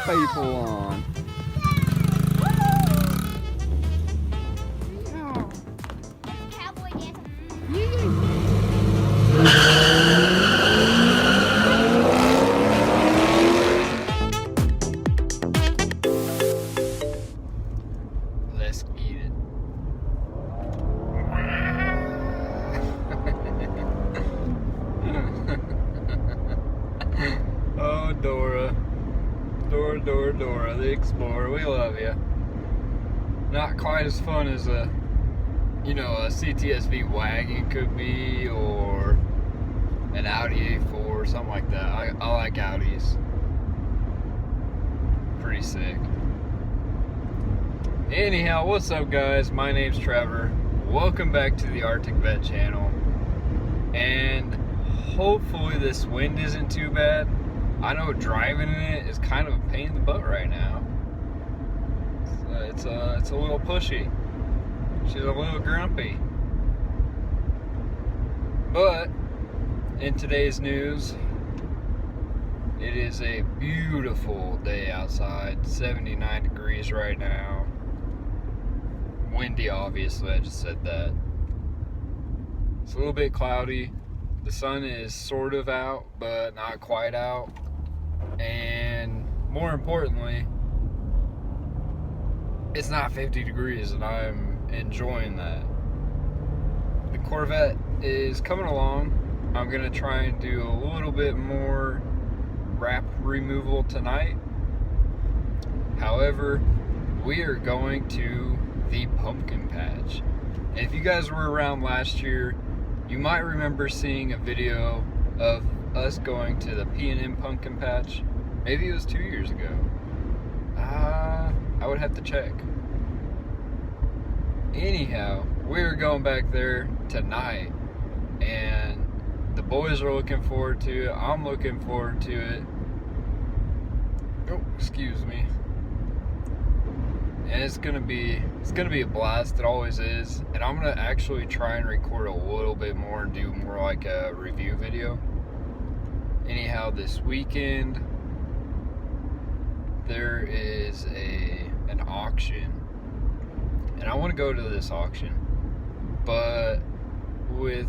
people on. Cowboy dance. Let's get it. Oh, Dora. Dora, the Explorer. We love you. Not quite as fun as a CTSV wagon could be, or an Audi A4, something like that. I like Audis. Pretty sick. Anyhow, what's up, guys? My name's Trevor. Welcome back to the Arctic Vet channel. And hopefully this wind isn't too bad. I know driving in it is kind of a pain in the butt right now. It's a little pushy. She's a little grumpy. But in today's news, it is a beautiful day outside. 79 degrees right now. Windy, obviously, I just said that. It's a little bit cloudy. The sun is sort of out, but not quite out. And more importantly, it's not 50 degrees, and I'm enjoying that. The Corvette is coming along. I'm going to try and do a little bit more wrap removal tonight. However, we are going to the pumpkin patch. And if you guys were around last year, you might remember seeing a video of us going to the P&M pumpkin patch. Maybe it was 2 years ago. I would have to check. Anyhow, we're going back there tonight, and the boys are looking forward to it. I'm looking forward to it. Oh, excuse me. And it's gonna be a blast. It always is. And I'm gonna actually try and record a little bit more and do more like a review video. Anyhow, this weekend there is an auction, and I want to go to this auction, but with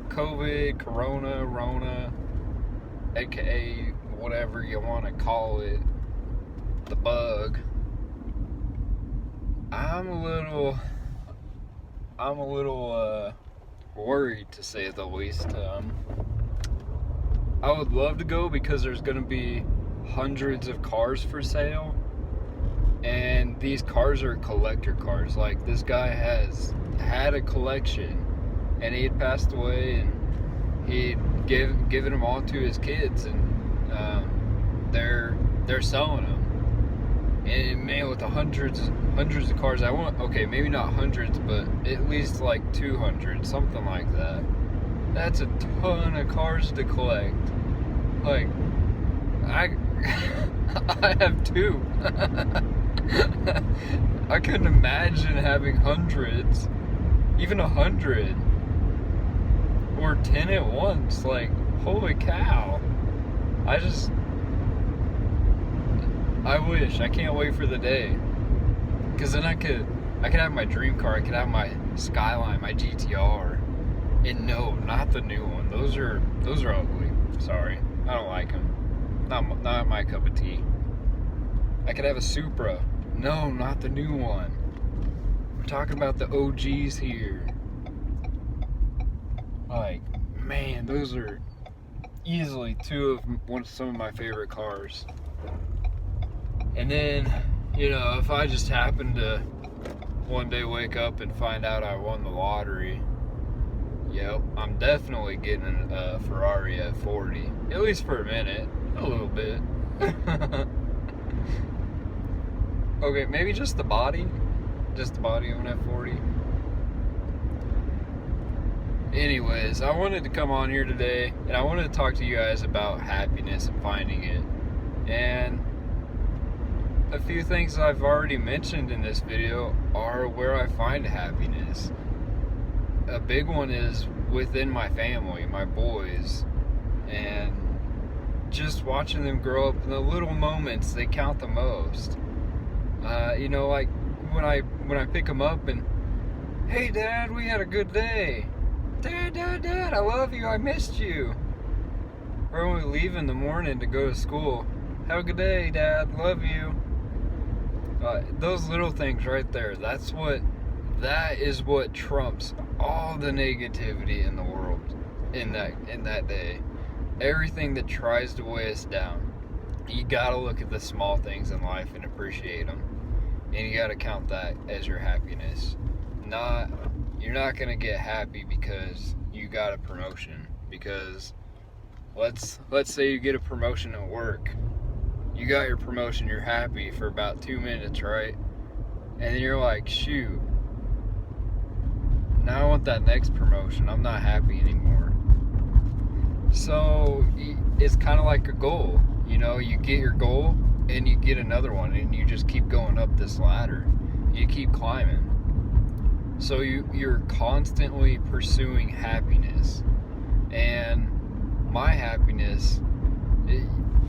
COVID, Rona, aka whatever you want to call it, the bug, I'm a little worried, to say the least. I would love to go because there's going to be hundreds of cars for sale, and these cars are collector cars. Like, this guy had a collection, and he had passed away, and he'd given them all to his kids, and they're selling them. And man, with the hundreds of cars, okay, maybe not hundreds, but at least like 200, something like that. That's a ton of cars to collect. Like, I have two. I couldn't imagine having hundreds, even 100, or 10 at once. Like, holy cow. I wish. I can't wait for the day. Because then I could have my dream car. I could have my Skyline, my GTR. And no, not the new one. Those are ugly. Sorry. I don't like them. Not my cup of tea. I could have a Supra. No, not the new one. We're talking about the OGs here. Like, man, those are easily some of my favorite cars. And then, if I just happen to one day wake up and find out I won the lottery, yep, I'm definitely getting a Ferrari F40. At least for a minute. A little bit. Okay, maybe just the body. Just the body of an F40. Anyways, I wanted to come on here today, and I wanted to talk to you guys about happiness and finding it. And a few things I've already mentioned in this video are where I find happiness. A big one is within my family, my boys. And just watching them grow up in the little moments, they count the most. You know, like when I pick them up and, hey Dad, we had a good day. Dad, I love you, I missed you. Or when we leave in the morning to go to school, have a good day, Dad, love you. Those little things right there, that is what trumps all the negativity in the world in that day. Everything that tries to weigh us down, you gotta look at the small things in life and appreciate them, and you gotta count that as your happiness. You're not gonna get happy because you got a promotion. Because let's say you get a promotion at work. You got your promotion, you're happy for about 2 minutes, right? And then you're like, shoot, now I want that next promotion. I'm not happy anymore. So it's kind of like a goal. You know, you get your goal and you get another one, and you just keep going up this ladder. You keep climbing. So you're constantly pursuing happiness. And my happiness,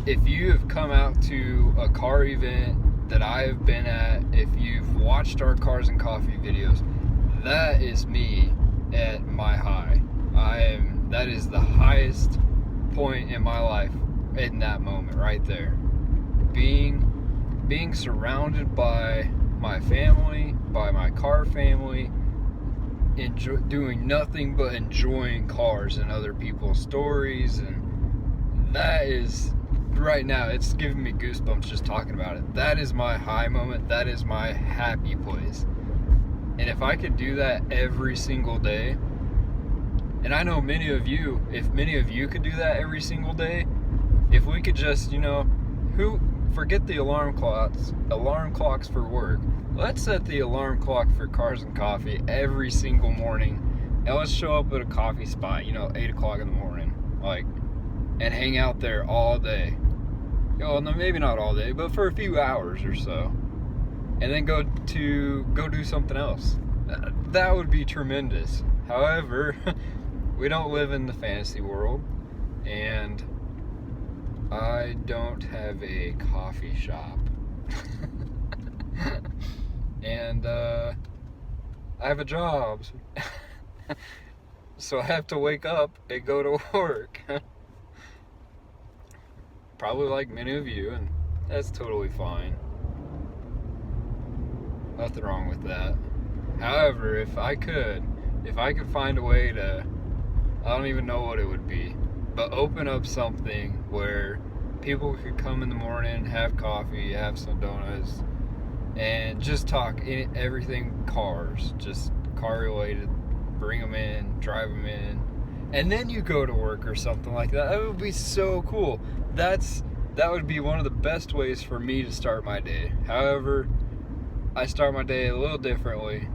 if you have come out to a car event that I have been at, if you've watched our Cars and Coffee videos, that is me at my high. That is the highest point in my life in that moment right there. Being surrounded by my family, by my car family, doing nothing but enjoying cars and other people's stories, and that is, right now, it's giving me goosebumps just talking about it. That is my high moment. That is my happy place. And if I could do that every single day, and I know many of you, if many of you could do that every single day, if we could just, you know, forget the alarm clocks for work. Let's set the alarm clock for Cars and Coffee every single morning, and let's show up at a coffee spot, you know, 8 o'clock in the morning, and hang out there all day. You know, maybe not all day, but for a few hours or so, and then go do something else. That would be tremendous. However, we don't live in the fantasy world, and I don't have a coffee shop. And I have a job. So I have to wake up and go to work. Probably like many of you, and that's totally fine. Nothing wrong with that. However, if I could find a way to, I don't even know what it would be, but open up something where people could come in the morning, have coffee, have some donuts, and just talk everything cars, just car related, bring them in, drive them in, and then you go to work or something like that. That would be so cool. That would be one of the best ways for me to start my day. However, I start my day a little differently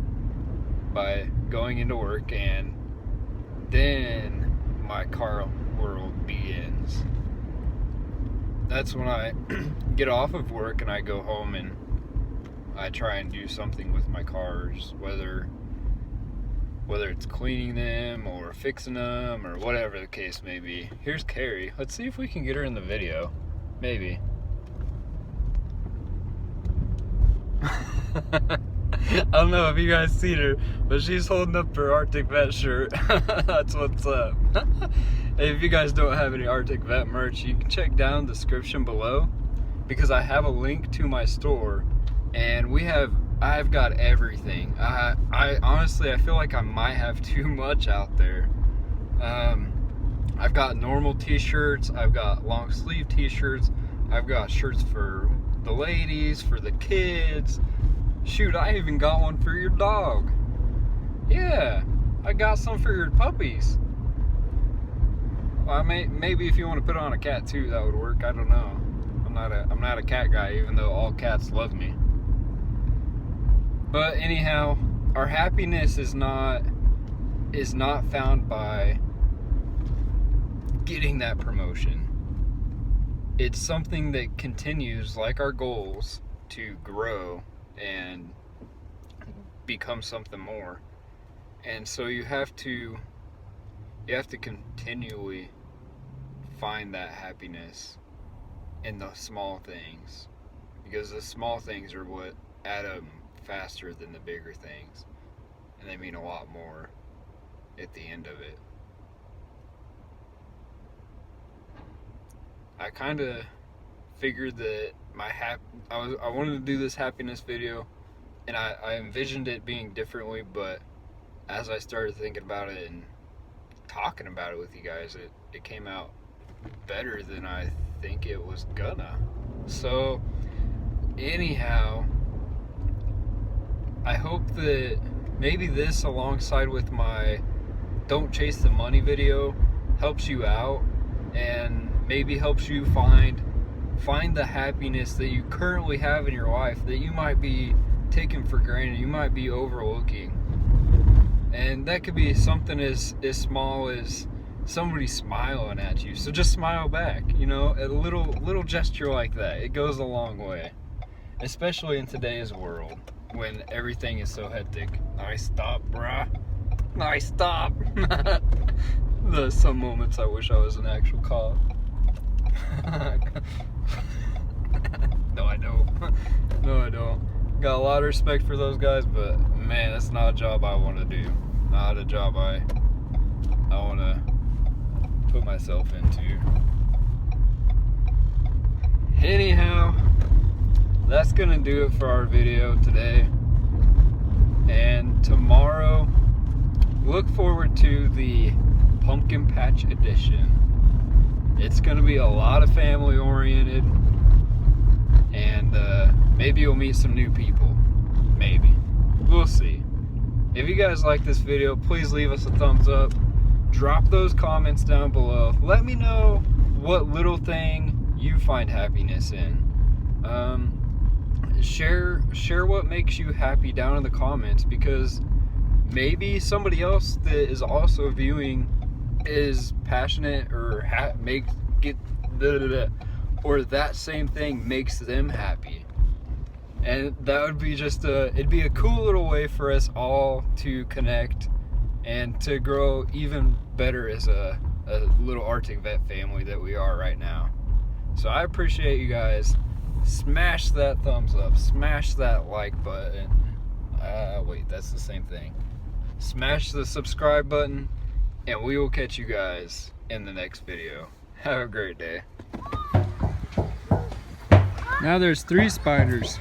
by going into work, and then my car world begins. That's when I get off of work and I go home and I try and do something with my cars, whether it's cleaning them or fixing them or whatever the case may be. Here's Carrie. Let's see if we can get her in the video. Maybe. I don't know if you guys seen her, but she's holding up her Arctic Vet shirt. That's what's up. If you guys don't have any Arctic Vet merch, you can check down in the description below, because I have a link to my store, and I've got everything. I honestly, I feel like I might have too much out there. I've got normal t-shirts, I've got long sleeve t-shirts, I've got shirts for the ladies, for the kids. Shoot, I even got one for your dog. Yeah, I got some for your puppies. Well, maybe if you want to put on a cat too, that would work. I don't know. I'm not a cat guy, even though all cats love me. But anyhow, our happiness is not found by getting that promotion. It's something that continues, like our goals, to grow and become something more. And so you have to continually find that happiness in the small things, because the small things are what add up faster than the bigger things, and they mean a lot more at the end of it. I kind of figured that I wanted to do this happiness video, and I envisioned it being differently, but as I started thinking about it and talking about it with you guys, it came out better than I think it was gonna. So anyhow, I hope that maybe this, alongside with my don't chase the money video, helps you out and maybe helps you find the happiness that you currently have in your life that you might be taking for granted, you might be overlooking. And that could be something as small as somebody smiling at you. So just smile back, you know, a little gesture like that. It goes a long way, especially in today's world when everything is so hectic. Nice stop, bruh. Nice stop. There's some moments I wish I was an actual cop. No, I don't. No, I don't. Got a lot of respect for those guys, but man, that's not a job I want to do. Not a job I want to put myself into. Anyhow, that's gonna do it for our video today. And tomorrow, look forward to the Pumpkin Patch Edition. It's gonna be a lot of family oriented, and maybe you'll meet some new people. Maybe. We'll see. If you guys like this video, please leave us a thumbs up. Drop those comments down below. Let me know what little thing you find happiness in. Share what makes you happy down in the comments, because maybe somebody else that is also viewing is passionate or or that same thing makes them happy. And that would be it'd be a cool little way for us all to connect and to grow even better as a little Arctic Vet family that we are right now. So I appreciate you guys. Smash that thumbs up, smash that like button. Wait, that's the same thing. Smash the subscribe button, and we will catch you guys in the next video. Have a great day. Now there's 3 spiders.